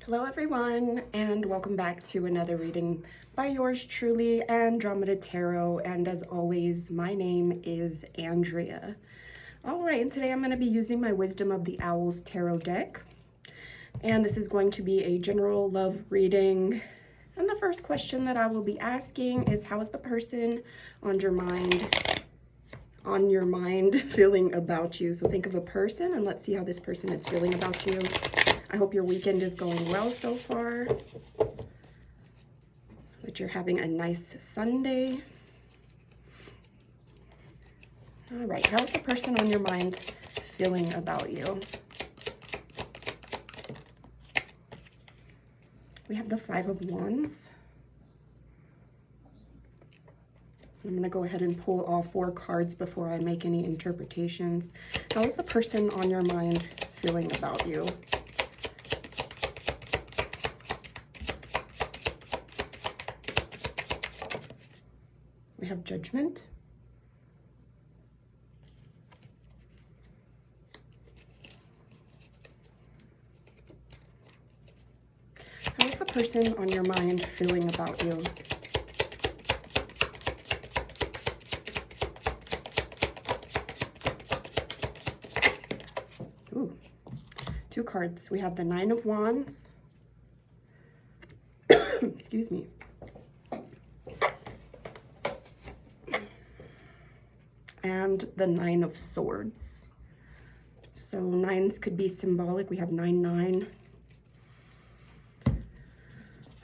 Hello everyone, and welcome back to another reading by yours truly, Andromeda Tarot. And as always, my name is Andrea. All right, and today I'm going to be using my Wisdom of the Owls tarot deck. And this is going to be a general love reading. And the first question that I will be asking is, how is the person on your mind feeling about you? So think of a person and let's see how this person is feeling about you. I hope your weekend is going well so far, that you're having a nice Sunday. All right, how's the person on your mind feeling about you? We have the Five of Wands. I'm going to go ahead and pull all 4 cards before I make any interpretations. How is the person on your mind feeling about you? We have Judgment. How is the person on your mind feeling about you? Ooh, 2 cards. We have the Nine of Wands. Excuse me. And the Nine of Swords. So 9s could be symbolic. We have 9-9.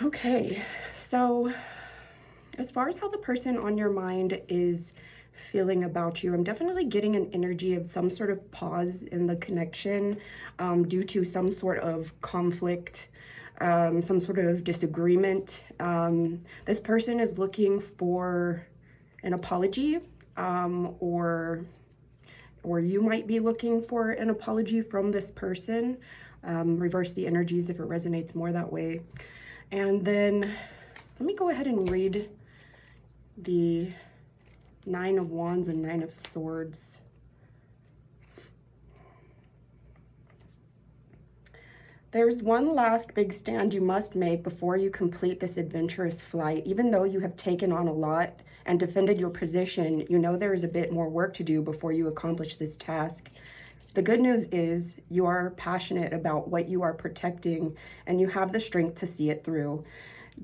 Okay, so as far as how the person on your mind is feeling about you, I'm definitely getting an energy of some sort of pause in the connection due to some sort of conflict, some sort of disagreement. This person is looking for an apology, or you might be looking for an apology from this person. Reverse the energies if it resonates more that way. And then let me go ahead and read the Nine of Wands and Nine of Swords. There's one last big stand you must make before you complete this adventurous flight. Even though you have taken on a lot and defended your position, you know there is a bit more work to do before you accomplish this task. The good news is you are passionate about what you are protecting and you have the strength to see it through.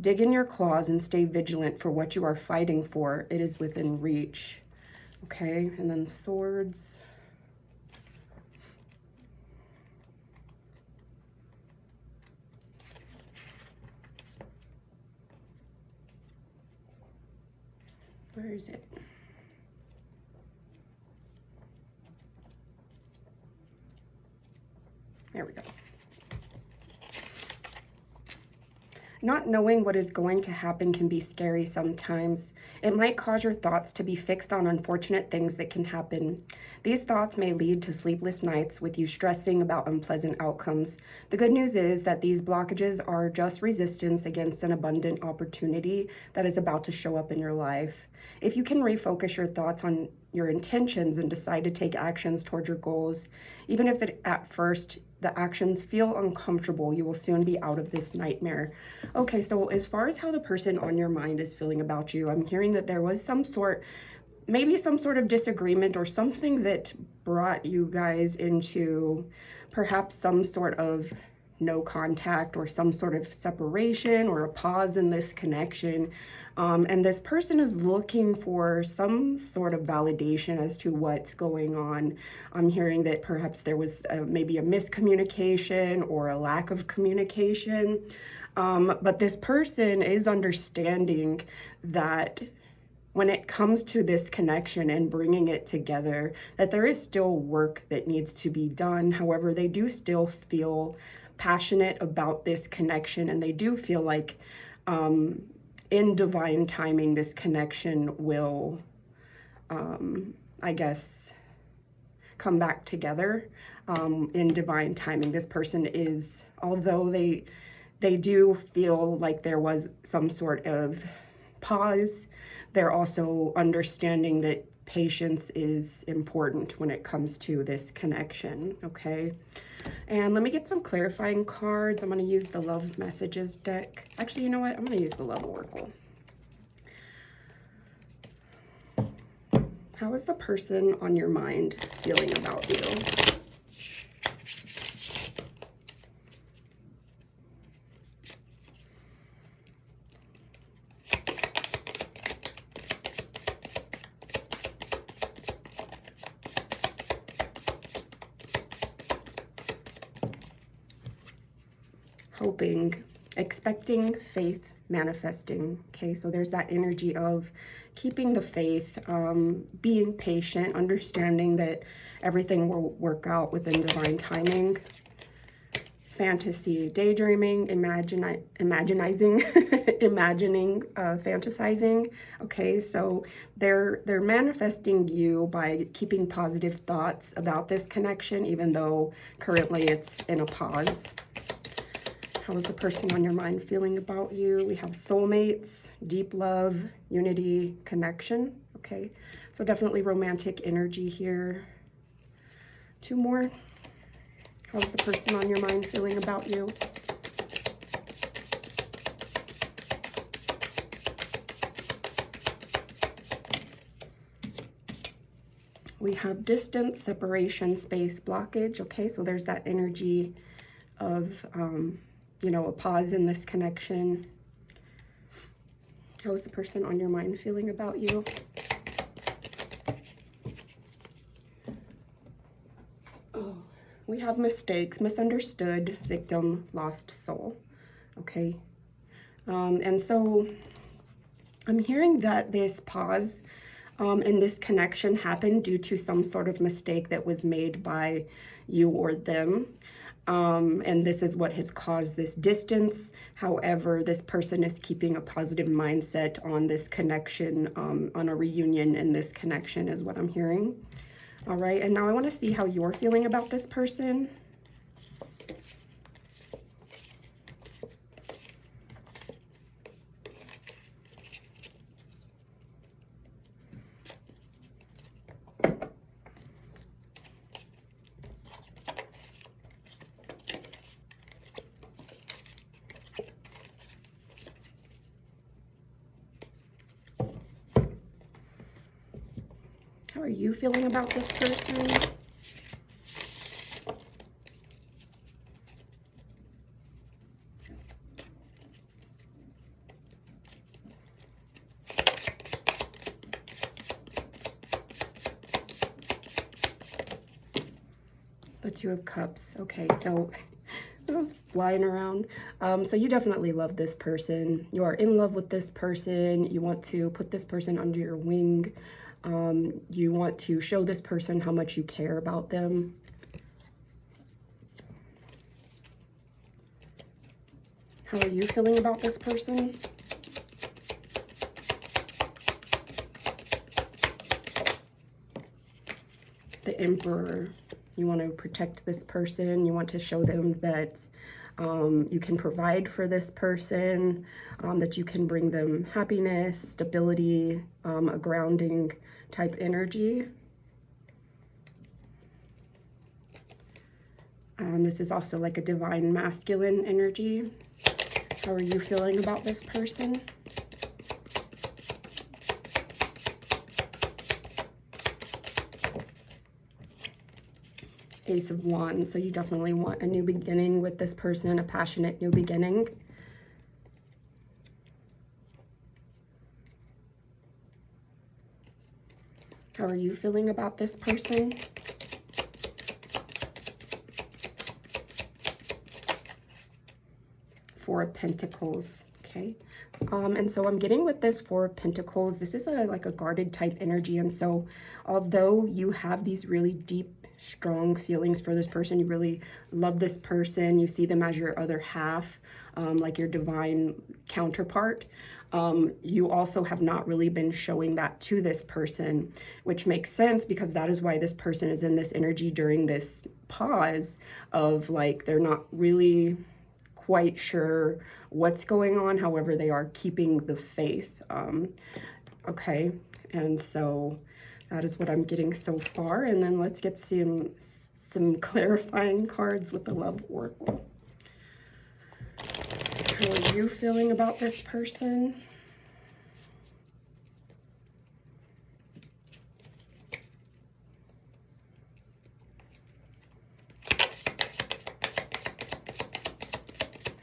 Dig in your claws and stay vigilant for what you are fighting for. It is within reach. Okay, and then Swords. Where is it? There we go. Not knowing what is going to happen can be scary sometimes. It might cause your thoughts to be fixed on unfortunate things that can happen. These thoughts may lead to sleepless nights with you stressing about unpleasant outcomes. The good news is that these blockages are just resistance against an abundant opportunity that is about to show up in your life. If you can refocus your thoughts on your intentions and decide to take actions toward your goals, even if at first the actions feel uncomfortable, you will soon be out of this nightmare. Okay, so as far as how the person on your mind is feeling about you, I'm hearing that there was maybe some sort of disagreement or something that brought you guys into perhaps some sort of no contact or some sort of separation or a pause in this connection. And this person is looking for some sort of validation as to what's going on. I'm hearing that perhaps there was maybe a miscommunication or a lack of communication. But this person is understanding that when it comes to this connection and bringing it together, that there is still work that needs to be done. However, they do still feel passionate about this connection, and they do feel like in divine timing, this connection will, I guess, come back together in divine timing. This person is, although they do feel like there was some sort of pause, they're also understanding that patience is important when it comes to this connection, okay? And let me get some clarifying cards. I'm going to use the Love Messages deck. Actually, you know what? I'm going to use the Love Oracle. How is the person on your mind feeling about you? Hoping, expecting, faith, manifesting. Okay, so there's that energy of keeping the faith, being patient, understanding that everything will work out within divine timing. Fantasy, daydreaming, imagining, fantasizing. Okay, so they're manifesting you by keeping positive thoughts about this connection, even though currently it's in a pause. How is the person on your mind feeling about you? We have soulmates, deep love, unity, connection. Okay, so definitely romantic energy here. 2 more. How is the person on your mind feeling about you? We have distance, separation, space, blockage. Okay, so there's that energy of you know, a pause in this connection. How is the person on your mind feeling about you? Oh, we have mistakes, misunderstood, victim, lost soul. Okay. And so I'm hearing that this pause in this connection happened due to some sort of mistake that was made by you or them. And this is what has caused this distance. However, this person is keeping a positive mindset on this connection, on a reunion in this connection is what I'm hearing. All right, and now I want to see how you're feeling about this person. How are you feeling about this person? The 2 of Cups. Okay, so I was flying around. So you definitely love this person. You are in love with this person. You want to put this person under your wing. You want to show this person how much you care about them. How are you feeling about this person? The Emperor. You want to protect this person. You want to show them that you can provide for this person, that you can bring them happiness, stability, a grounding type energy. This is also like a divine masculine energy. How are you feeling about this person? Ace of Wands. So you definitely want a new beginning with this person, a passionate new beginning. How are you feeling about this person? Four of Pentacles. Okay. And so I'm getting with this Four of Pentacles, this is like a guarded type energy. And so although you have these really deep, strong feelings for this person, you really love this person, you see them as your other half, like your divine counterpart, you also have not really been showing that to this person, which makes sense because that is why this person is in this energy during this pause of like, they're not really quite sure what's going on. However, they are keeping the faith. Okay. And so That is what I'm getting so far. And then let's get some clarifying cards with the Love Oracle. How are you feeling about this person?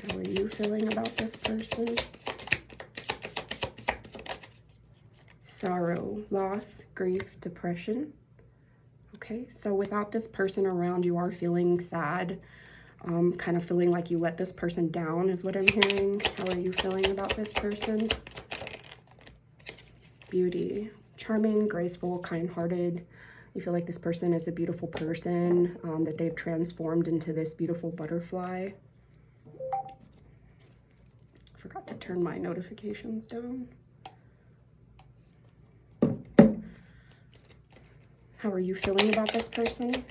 How are you feeling about this person? Sorrow, loss, grief, depression. Okay, so without this person around, you are feeling sad, kind of feeling like you let this person down is what I'm hearing. How are you feeling about this person? Beauty, charming, graceful, kind-hearted. You feel like this person is a beautiful person, that they've transformed into this beautiful butterfly. Forgot to turn my notifications down. How are you feeling about this person?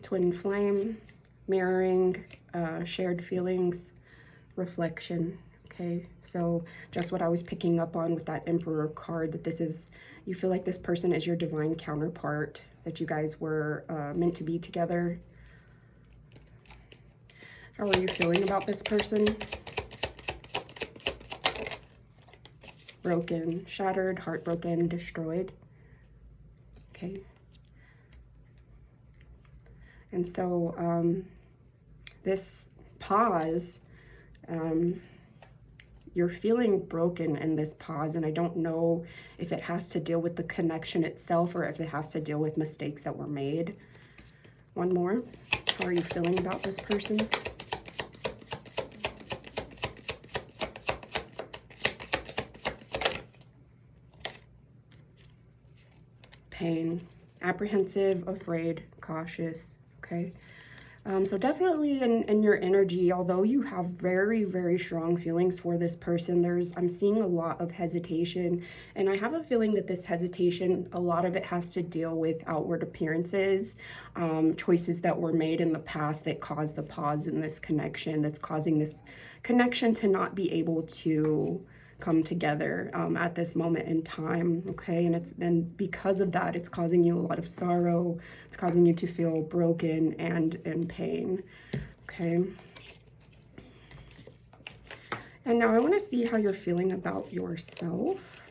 Twin flame, mirroring, shared feelings, reflection. Okay, so just what I was picking up on with that Emperor card, that this is, you feel like this person is your divine counterpart, that you guys were meant to be together. How are you feeling about this person? Broken, shattered, heartbroken, destroyed. Okay. And so this pause, you're feeling broken in this pause, and I don't know if it has to deal with the connection itself or if it has to deal with mistakes that were made. One more. How are you feeling about this person? Pain, apprehensive, afraid, cautious, okay? So definitely in your energy, although you have very, very strong feelings for this person, I'm seeing a lot of hesitation, and I have a feeling that this hesitation, a lot of it has to deal with outward appearances, choices that were made in the past that caused the pause in this connection, that's causing this connection to not be able to come together at this moment in time, okay? And because of that, it's causing you a lot of sorrow. It's causing you to feel broken and in pain, okay? And now I want to see how you're feeling about yourself.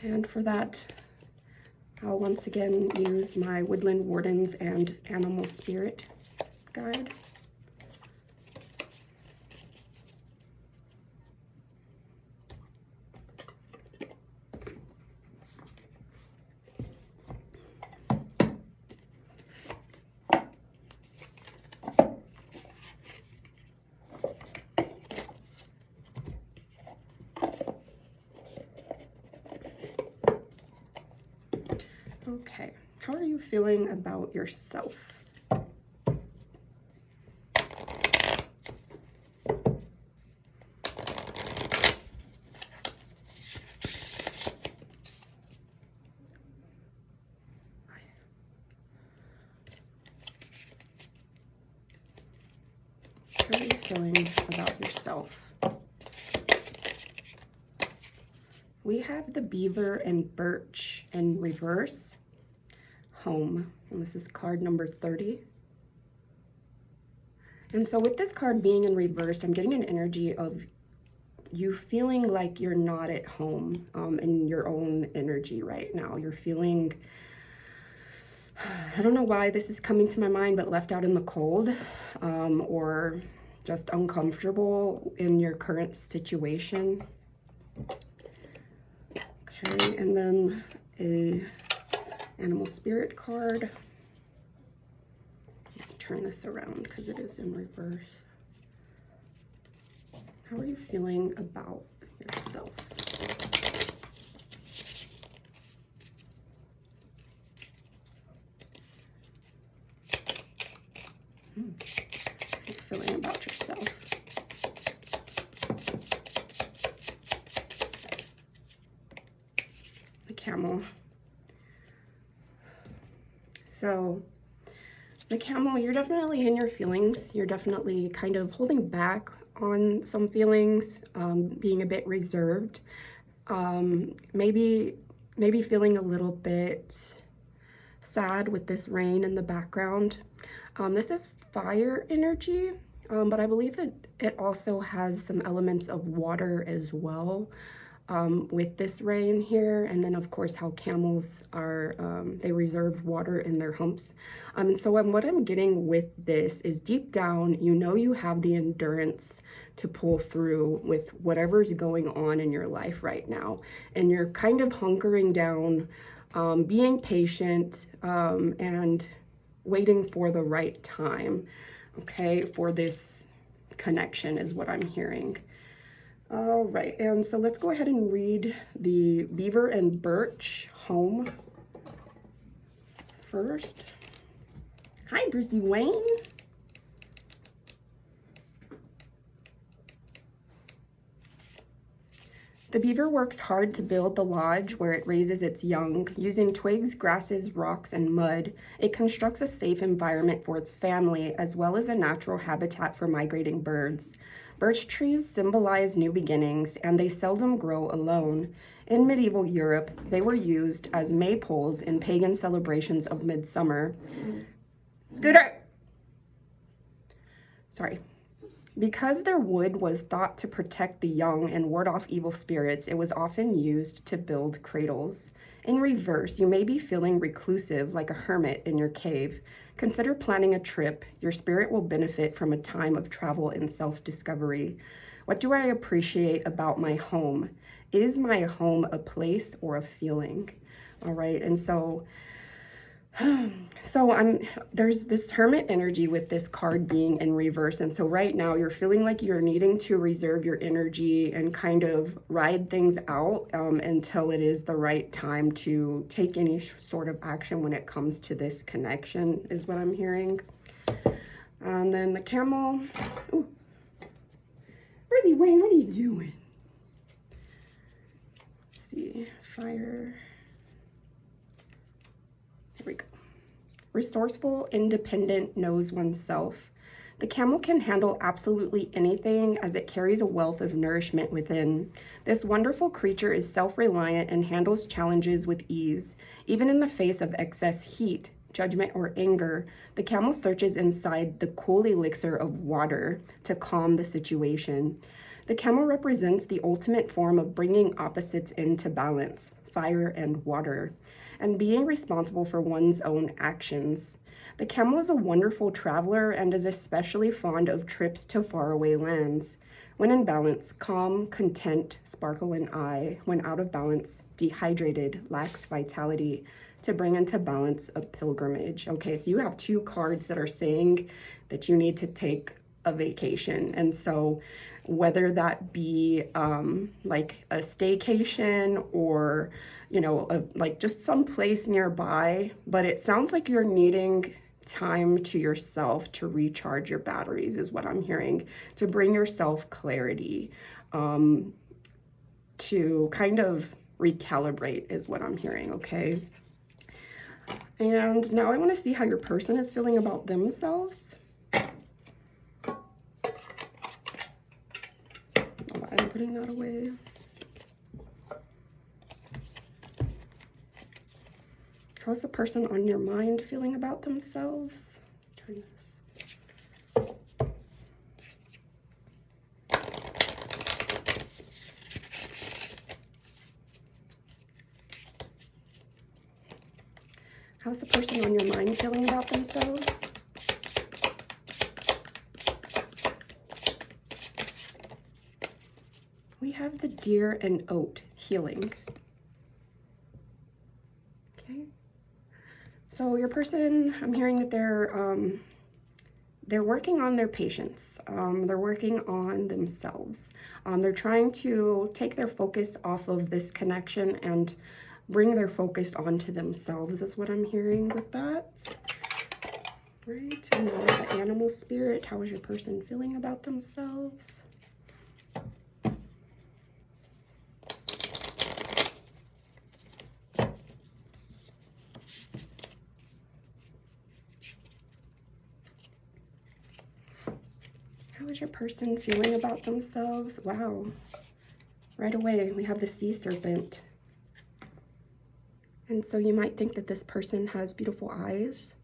And for that, I'll once again use my Woodland Wardens and Animal Spirit guide. Okay, how are you feeling about yourself? How are you feeling about yourself? We have the Beaver and Birch in reverse, home, and this is card number 30. And so with this card being in reverse, I'm getting an energy of you feeling like you're not at home in your own energy right now. You're feeling, I don't know why this is coming to my mind, but left out in the cold, or just uncomfortable in your current situation. Okay, and then a Animal Spirit card. Turn this around because it is in reverse. How are you feeling about yourself? How are you feeling about yourself? The Camel. So The camel, you're definitely in your feelings. You're definitely kind of holding back on some feelings, being a bit reserved. Maybe feeling a little bit sad with this rain in the background. This is fire energy, but I believe that it also has some elements of water as well, with this rain here. And then of course how camels are, they reserve water in their humps. And so what I'm getting with this is deep down, you know, you have the endurance to pull through with whatever's going on in your life right now. And you're kind of hunkering down, being patient, and waiting for the right time, okay, for this connection is what I'm hearing. All right, and so let's go ahead and read the Beaver and Birch home first. Hi, Brucey Wayne. The beaver works hard to build the lodge where it raises its young. Using twigs, grasses, rocks, and mud, it constructs a safe environment for its family, as well as a natural habitat for migrating birds. Birch trees symbolize new beginnings, and they seldom grow alone. In medieval Europe, they were used as maypoles in pagan celebrations of midsummer. Scooter! Sorry. Because their wood was thought to protect the young and ward off evil spirits, it was often used to build cradles. In reverse, you may be feeling reclusive like a hermit in your cave. Consider planning a trip. Your spirit will benefit from a time of travel and self-discovery. What do I appreciate about my home? Is my home a place or a feeling? All right, and so there's this hermit energy with this card being in reverse. And so right now you're feeling like you're needing to reserve your energy and kind of ride things out, until it is the right time to take any sort of action when it comes to this connection is what I'm hearing. And then the camel. Ooh. Ruthie Wayne, what are you doing? Let's see, fire. Here we go. Resourceful, independent, knows oneself. The camel can handle absolutely anything as it carries a wealth of nourishment within. This wonderful creature is self-reliant and handles challenges with ease. Even in the face of excess heat, judgment, or anger, the camel searches inside the cool elixir of water to calm the situation. The camel represents the ultimate form of bringing opposites into balance, fire and water, and being responsible for one's own actions. The camel is a wonderful traveler and is especially fond of trips to faraway lands. When in balance, calm, content, sparkle an eye. When out of balance, dehydrated, lacks vitality. To bring into balance, a pilgrimage. Okay, so you have two cards that are saying that you need to take a vacation. And so whether that be like a staycation or, you know, like just some place nearby, but it sounds like you're needing time to yourself to recharge your batteries is what I'm hearing, to bring yourself clarity, to kind of recalibrate is what I'm hearing, okay? And now I want to see how your person is feeling about themselves. I'm putting that away. How's the person on your mind feeling about themselves? Turn this. How's the person on your mind feeling about themselves? We have the deer and oat healing. Okay. So your person, I'm hearing that they're working on their patience. They're working on themselves. They're trying to take their focus off of this connection and bring their focus onto themselves is what I'm hearing with that. Right, and now the animal spirit, how is your person feeling about themselves? How is your person feeling about themselves? Wow. Right away, we have the sea serpent. And so you might think that this person has beautiful eyes.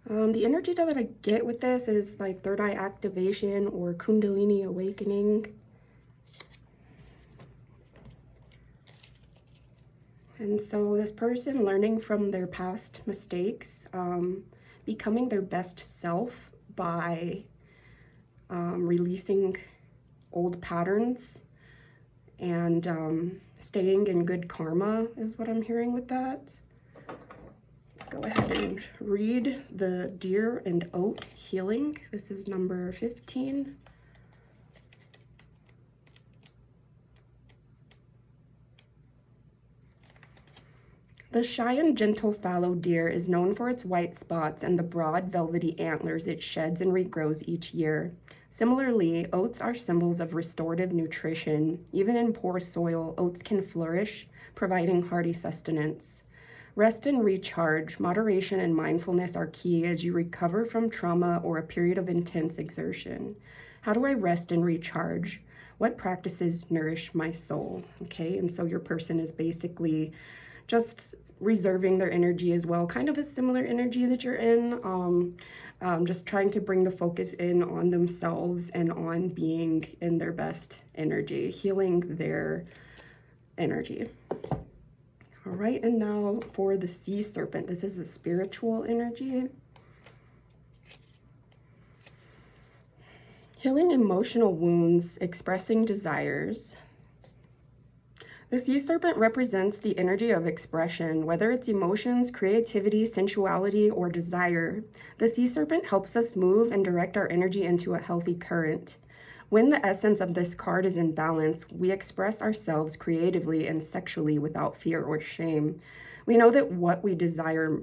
The energy that I get with this is like third eye activation or Kundalini awakening. And so this person learning from their past mistakes, becoming their best self by releasing old patterns and staying in good karma is what I'm hearing with that. Let's go ahead and read the Deer and Oat Healing. This is number 15. The shy and gentle fallow deer is known for its white spots and the broad velvety antlers it sheds and regrows each year. Similarly, oats are symbols of restorative nutrition. Even in poor soil, oats can flourish, providing hearty sustenance. Rest and recharge, moderation and mindfulness are key as you recover from trauma or a period of intense exertion. How do I rest and recharge? What practices nourish my soul? Okay, and so your person is basically just reserving their energy as well, kind of a similar energy that you're in, just trying to bring the focus in on themselves and on being in their best energy, healing their energy. All right, and now for the sea serpent. This is a spiritual energy. Healing emotional wounds, expressing desires. The sea serpent represents the energy of expression, whether it's emotions, creativity, sensuality, or desire. The sea serpent helps us move and direct our energy into a healthy current. When the essence of this card is in balance, we express ourselves creatively and sexually without fear or shame. We know what we desire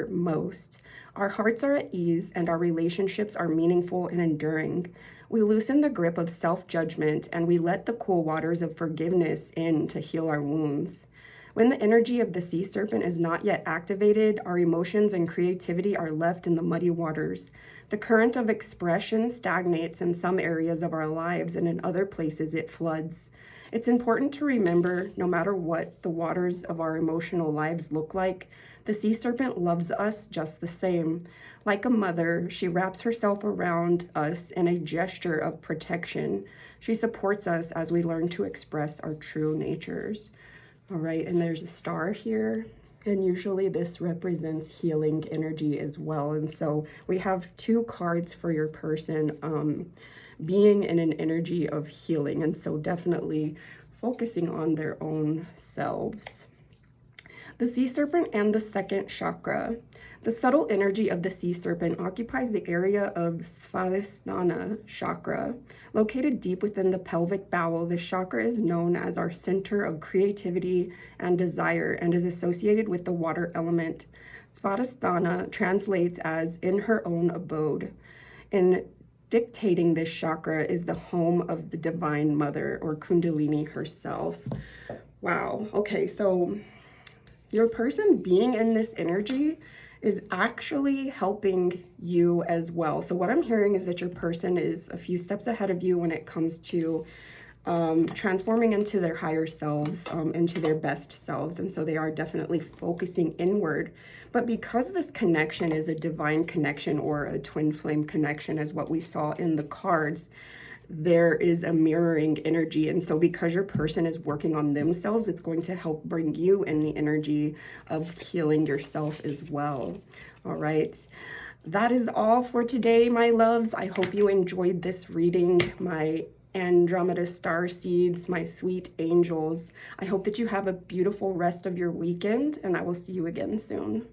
most. Our hearts are at ease and our relationships are meaningful and enduring. We loosen the grip of self-judgment and we let the cool waters of forgiveness in to heal our wounds. When the energy of the sea serpent is not yet activated, our emotions and creativity are left in the muddy waters. The current of expression stagnates in some areas of our lives, and in other places it floods. It's important to remember, no matter what the waters of our emotional lives look like, the sea serpent loves us just the same. Like a mother, she wraps herself around us in a gesture of protection. She supports us as we learn to express our true natures. All right, and there's a star here, and usually this represents healing energy as well. And so we have two cards for your person being in an energy of healing, and so definitely focusing on their own selves. The sea serpent and the second chakra. The subtle energy of the sea serpent occupies the area of Svadhisthana chakra. Located deep within the pelvic bowel, this chakra is known as our center of creativity and desire and is associated with the water element. Svadhisthana translates as in her own abode. In dictating this chakra is the home of the Divine Mother or Kundalini herself. Wow. Okay, so your person being in this energy is actually helping you as well. So what I'm hearing is that your person is a few steps ahead of you when it comes to transforming into their higher selves, into their best selves. And so they are definitely focusing inward. But because this connection is a divine connection or a twin flame connection, as what we saw in the cards, there is a mirroring energy. And so because your person is working on themselves, it's going to help bring you in the energy of healing yourself as well. All right. That is all for today, my loves. I hope you enjoyed this reading, my Andromeda star seeds, my sweet angels. I hope that you have a beautiful rest of your weekend, and I will see you again soon.